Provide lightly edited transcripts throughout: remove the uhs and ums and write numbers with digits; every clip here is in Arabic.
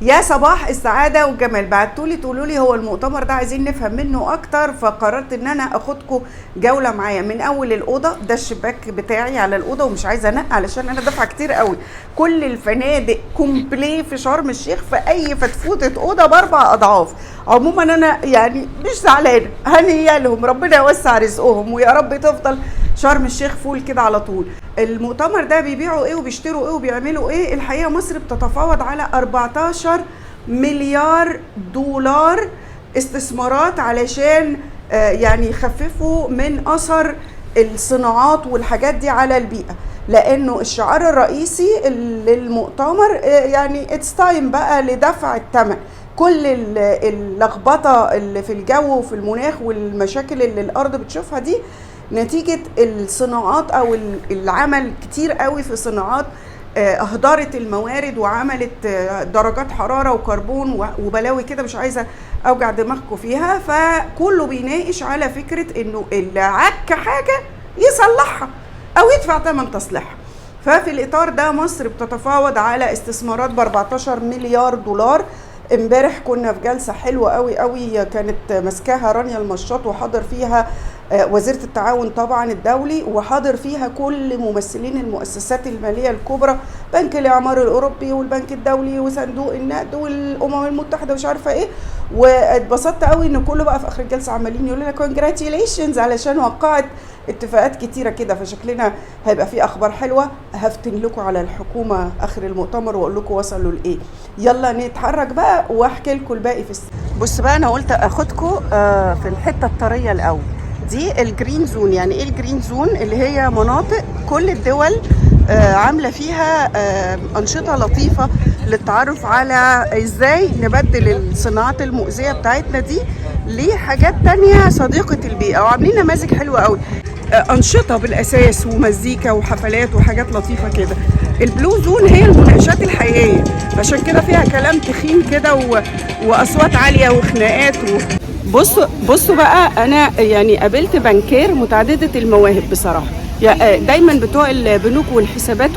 يا صباح السعادة والجمال، بعتولي تقولوا لي هو المؤتمر ده عايزين نفهم منه اكتر، فقررت ان انا اخدكم جولة معايا من اول الأوضة. ده الشباك بتاعي على الأوضة ومش عايزة انق علشان انا دافعة كتير قوي. كل الفنادق كومبلي في شرم الشيخ في اي فتفوتة أوضة ب4 أضعاف. عموما انا يعني مش زعلانة، هنيا لهم، ربنا يوسع رزقهم ويا رب تفضل شرم الشيخ فول كده على طول. المؤتمر ده بيبيعوا ايه وبيشتروا ايه وبيعملوا ايه؟ الحقيقه مصر بتتفاوض على 14 مليار دولار استثمارات علشان يعني يخففوا من اثر الصناعات والحاجات دي على البيئه، لانه الشعار الرئيسي للمؤتمر يعني اتس تايم بقى لدفع الثمن. كل اللخبطه اللي في الجو وفي المناخ والمشاكل اللي الارض بتشوفها دي نتيجة الصناعات أو العمل كتير قوي في صناعات أهدرت الموارد وعملت درجات حرارة وكربون وبلاوي كده مش عايزة أوجع دماغكم فيها. فكله بيناقش على فكرة إنه اللي عك حاجة يصلحها أو يدفع ثمن تصليحها. ففي الإطار ده مصر بتتفاوض على استثمارات ب14 مليار دولار. امبارح كنا في جلسة حلوة قوي قوي كانت ماسكاها رانيا المشاط، وحاضر فيها وزيرة التعاون طبعا الدولي، وحاضر فيها كل ممثلين المؤسسات المالية الكبرى، بنك الإعمار الأوروبي والبنك الدولي وصندوق النقد والأمم المتحدة ومش عارفة ايه. واتبسطت قوي ان كله بقى في اخر الجلسة عمالين يقولوا لنا كونجراتيليشنز علشان وقعت اتفاقات كتيرة كده، فشكلنا هيبقى في اخبار حلوة. هفتن لكم على الحكومة اخر المؤتمر واقول لكم وصلوا لايه. يلا نتحرك بقى واحكي لكم الباقي في بص بقى، انا قلت اخدكم في الحتة الطرية الاول. دي الجرين زون. يعني ايه الجرين زون؟ اللي هي مناطق كل الدول عاملة فيها أنشطة لطيفة للتعرف على ازاي نبدل الصناعات المؤذية بتاعتنا دي لحاجات تانية صديقة البيئة، وعاملين نماذج حلوة قوي، أنشطة بالأساس ومزيكا وحفلات وحاجات لطيفة كده. البلو زون هي المناقشات الحقيقية، عشان كده فيها كلام تخين كده وأصوات عالية وخناقات بصوا بقى، أنا يعني قابلت بنكير متعددة المواهب بصراحة. دايما بتوع البنوك والحسابات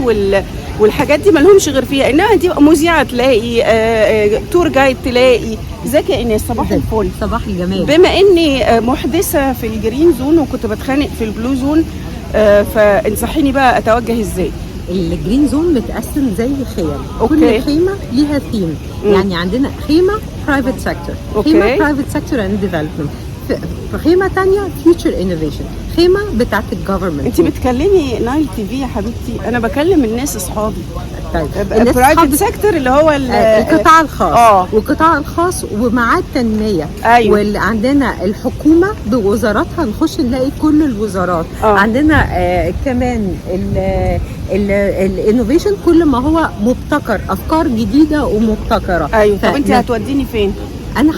والحاجات دي مالهمش غير فيها، انها دي مذيعه تلاقي تور جايد تلاقي. ازيك يا ايناس؟ صباح الفل. صباح الجمال. بما اني محدثه في الجرين زون وكنت بتخانق في البلو زون، فانصحيني بقى اتوجه ازاي؟ الجرين زون متقسم زي خيم. أوكي. كل خيمه ليها ثيم. يعني عندنا خيمه برايفت سيكتور، خيمه برايفت سيكتور اند ديفلوبمنت، خيمه ثانيه فيوتشر انوفيشن، خيمه بتاعت الجفرمنت. انت بتكلمي نايل تي في يا حبيبتي؟ انا بكلم الناس اصحابي. طيب البرايفت سيكتور اللي هو القطاع الخاص. والقطاع الخاص ومعاه التنميه. أيوة. واللي عندنا الحكومه بوزاراتها، نخش نلاقي كل الوزارات. عندنا كمان الانوفيشن، كل ما هو مبتكر، افكار جديده ومبتكره. ايوه. طب انت هتوديني فين؟ انا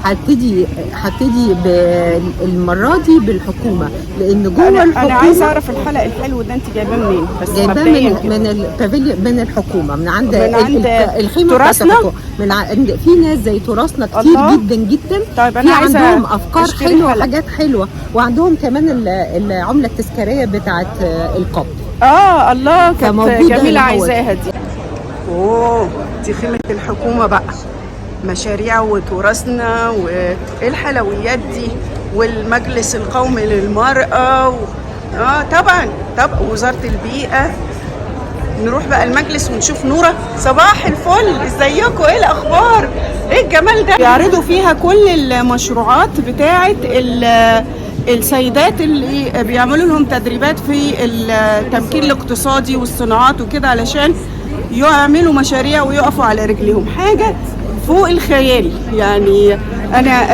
هبتدي بالمره دي بالحكومه، لان جوه الحكومه انا عايزه اعرف الحلق الحلو ده انت جايباه منين؟ بس جايباه من الحكومه، من عند الخيمه تراثنا، من عند في ناس زي تراثنا كتير جدا جدا. طيب انا عايزه عندهم افكار حلوه وحاجات حلوه، وعندهم كمان العمله التذكاريه بتاعه القبض. الله، كانت جميله عايزاها دي. دي خيمه الحكومه بقى، مشاريع وتراثنا والحلويات دي، والمجلس القومي للمرأة طبعا وزارة البيئة. نروح بقى المجلس ونشوف نورة. صباح الفل، ازيكم؟ ايه الاخبار؟ ايه الجمال ده؟ بيعرضوا فيها كل المشروعات بتاعة السيدات اللي بيعملوا لهم تدريبات في التمكين الاقتصادي والصناعات وكده، علشان يعملوا مشاريع ويقفوا على رجلهم. حاجة فوق الخيال. يعني انا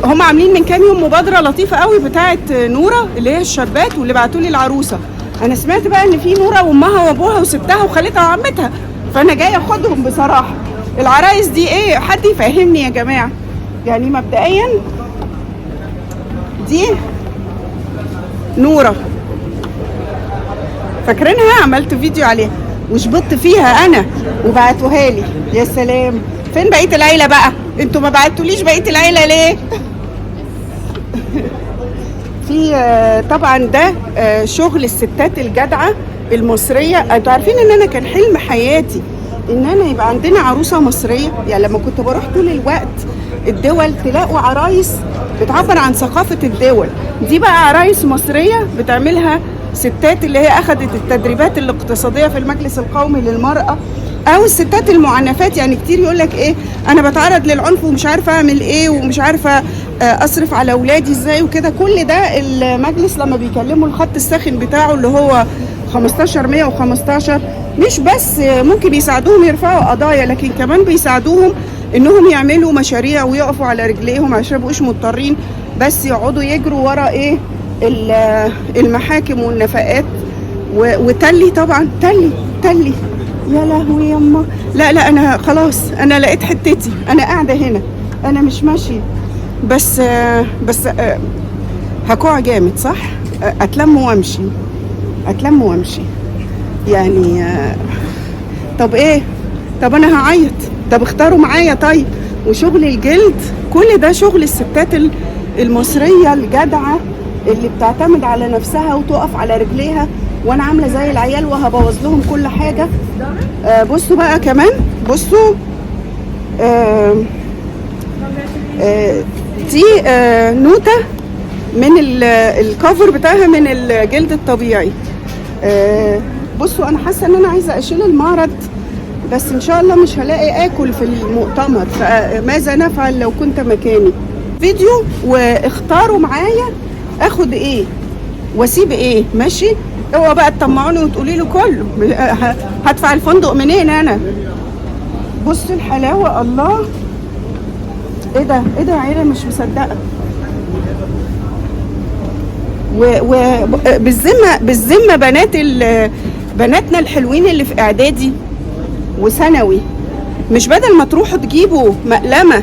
هم عاملين من كام يوم مبادره لطيفه قوي بتاعه نوره اللي هي الشابات، واللي بعتوا لي العروسه. انا سمعت بقى ان في نوره وامها وابوها وستها وخالتها وعمتها، فانا جايه اخدهم بصراحه. العرايس دي ايه؟ حد يفهمني يا جماعه. يعني مبدئيا دي نوره، فاكرينها؟ عملت فيديو عليها وشبطت فيها انا وبعتوها لي. يا سلام، فين بقيه العيله بقى؟ انتوا ما بعتوليش بقيه العيله ليه؟ في طبعا ده شغل الستات الجدعه المصريه. انتوا عارفين ان انا كان حلم حياتي ان انا يبقى عندنا عروسه مصريه. يعني لما كنت بروح طول الوقت الدول تلاقوا عرايس بتعبر عن ثقافه الدول دي، بقى عرايس مصريه بتعملها ستات اللي هي اخذت التدريبات الاقتصاديه في المجلس القومي للمراه، او الستات المعنفات. يعني كتير يقول لك ايه، انا بتعرض للعنف ومش عارفه اعمل ايه ومش عارفه اصرف على اولادي ازاي وكده. كل ده المجلس لما بيكلموا الخط الساخن بتاعه اللي هو 15115 مش بس ممكن بيساعدوهم يرفعوا قضايا، لكن كمان بيساعدوهم انهم يعملوا مشاريع ويقفوا على رجليهم عشان مبقوش مضطرين بس يقعدوا يجروا ورا ايه المحاكم والنفقات. وتلي طبعا تلي يا لهوي يما. لا انا خلاص، انا لقيت حتتي، انا قاعده هنا، انا مش ماشيه. بس هكوع جامد صح؟ اتلم وامشي يعني. طب ايه؟ طب انا هعيط، طب اختاروا معايا. طيب وشغل الجلد كل ده شغل الستات المصريه الجدعه اللي بتعتمد على نفسها وتقف على رجليها، وانا عامله زي العيال وهبوظ لهم كل حاجه. بصوا بقى كمان، بصوا دي نوتة من الكفر بتاعها من الجلد الطبيعي. بصوا انا حاسه ان انا عايزه اشيل المعرض، بس ان شاء الله مش هلاقي اكل في المؤتمر، فماذا نفعل لو كنت مكاني؟ فيديو واختاروا معايا اخد ايه واسيب ايه. ماشي؟ اوعوا بقى تطمعوني وتقولي له كله هدفع الفندق منين انا. بصوا الحلاوه، الله ايه ده يا عيله، مش مصدقه. بالذمه بناتنا الحلوين اللي في اعدادي وثانوي، مش بدل ما تروحوا تجيبوا مقلمه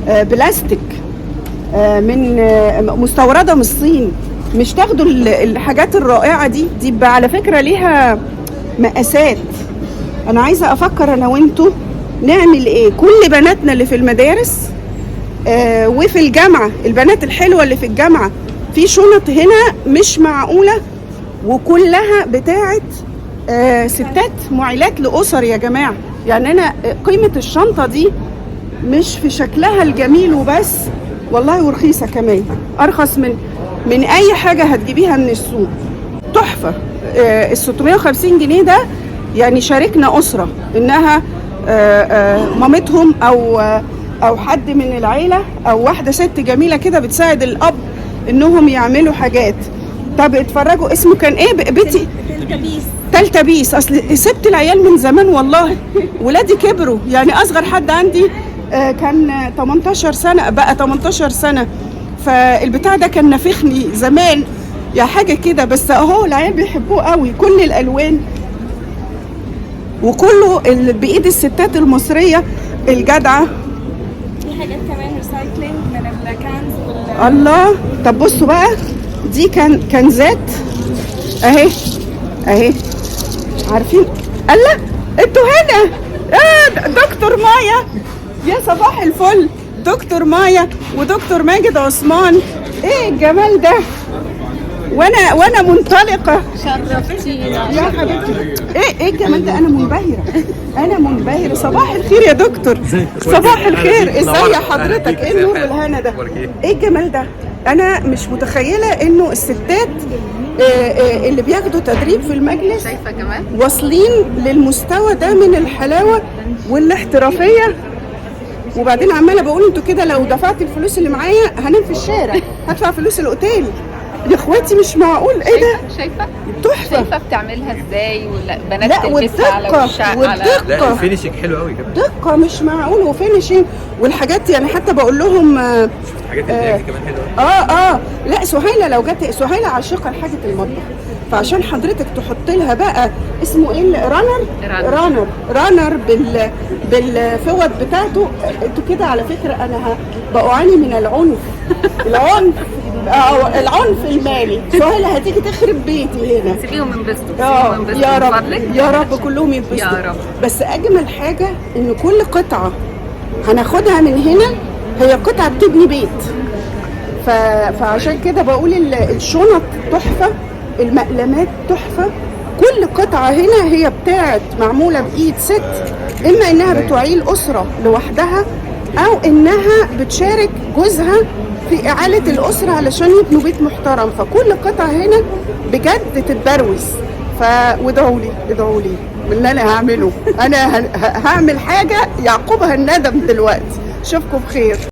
بلاستيك من مستورده من الصين، مش تاخدوا الحاجات الرائعه دي على فكره ليها مقاسات. انا عايزه افكر انا وانتوا نعمل ايه. كل بناتنا اللي في المدارس وفي الجامعه، البنات الحلوه اللي في الجامعه في شنط هنا مش معقوله، وكلها بتاعت ستات معيلات لاسر يا جماعه. يعني انا قيمه الشنطه دي مش في شكلها الجميل وبس، والله ورخيصه كمان، ارخص من اي حاجه هتجيبيها من السوق. تحفه. ال 650 جنيه ده يعني شاركنا اسره انها مامتهم او حد من العيله او واحده ست جميله كده بتساعد الاب انهم يعملوا حاجات. طب اتفرجوا، اسمه كان ايه بيتي؟ تالتة بيس. اصل سبت العيال من زمان والله، ولادي كبروا. يعني اصغر حد عندي كان 18 سنه، بقى 18 سنه، فالبتاع ده كان نافخني زمان يا حاجه كده. بس اهو العيال بيحبوه قوي، كل الالوان وكله بايد الستات المصريه الجدعه. في حاجات كمان ريسايكلينج من الكانز الله. طب بصوا بقى، دي كنزات اهي عارفين. الله انتوا هنا. دكتور مايا، يا صباح الفل. دكتور مايا ودكتور ماجد عثمان، ايه الجمال ده. وانا منطلقه. شرفتينا يا حبيبتي، ايه الجمال ده. انا منبهره. صباح الخير يا دكتور. صباح الخير، ازاي حضرتك؟ ايه النور والهنا ده، ايه الجمال ده. انا مش متخيله انه الستات اللي بياخدوا تدريب في المجلس شايفه كمان واصلين للمستوى ده من الحلاوه والاحترافيه. وبعدين عماله بقول انتوا كده لو دفعت الفلوس اللي معايا هنام في الشارع، هدفع فلوس الاوتيل يا اخواتي، مش معقول. ايه ده، شايفه تحفه. شايفه بتعملها ازاي، ولا بنات لا تلبسها على وشها والدقه لا الفينيشنج حلو قوي كده، دقه مش معقول. وفينيشنج والحاجات، يعني حتى بقول لهم حاجات الدقيقة كمان حلوه. لا سهيله لو جت، سهيله عاشقه لحاجه المطبخ، فعشان حضرتك تحط لها بقى اسمه ايه، رانر بالفوط بتاعته. انتوا كده على فكره انا بعاني من العنف المالي. سهيله هتيجي تخرب بيتي هنا. سيبيهم ينبسطوا يا رب يا رب كلهم ينبسطوا يا رب. بس اجمل حاجه ان كل قطعه هناخدها من هنا هي قطعه بتبني بيت. فعشان كده بقول الشنط تحفه، المقلمات تحفه، كل قطعة هنا هي بتاعت معمولة بإيد ست، إما إنها بتعيل أسرة لوحدها أو إنها بتشارك جوزها في إعالة الأسرة علشان يبنوا بيت محترم. فكل قطعة هنا بجد تتبروز. وادعوا لي باللي أنا هعمله. أنا هعمل حاجة يعقبها الندم دلوقتي. أشوفكم بخير.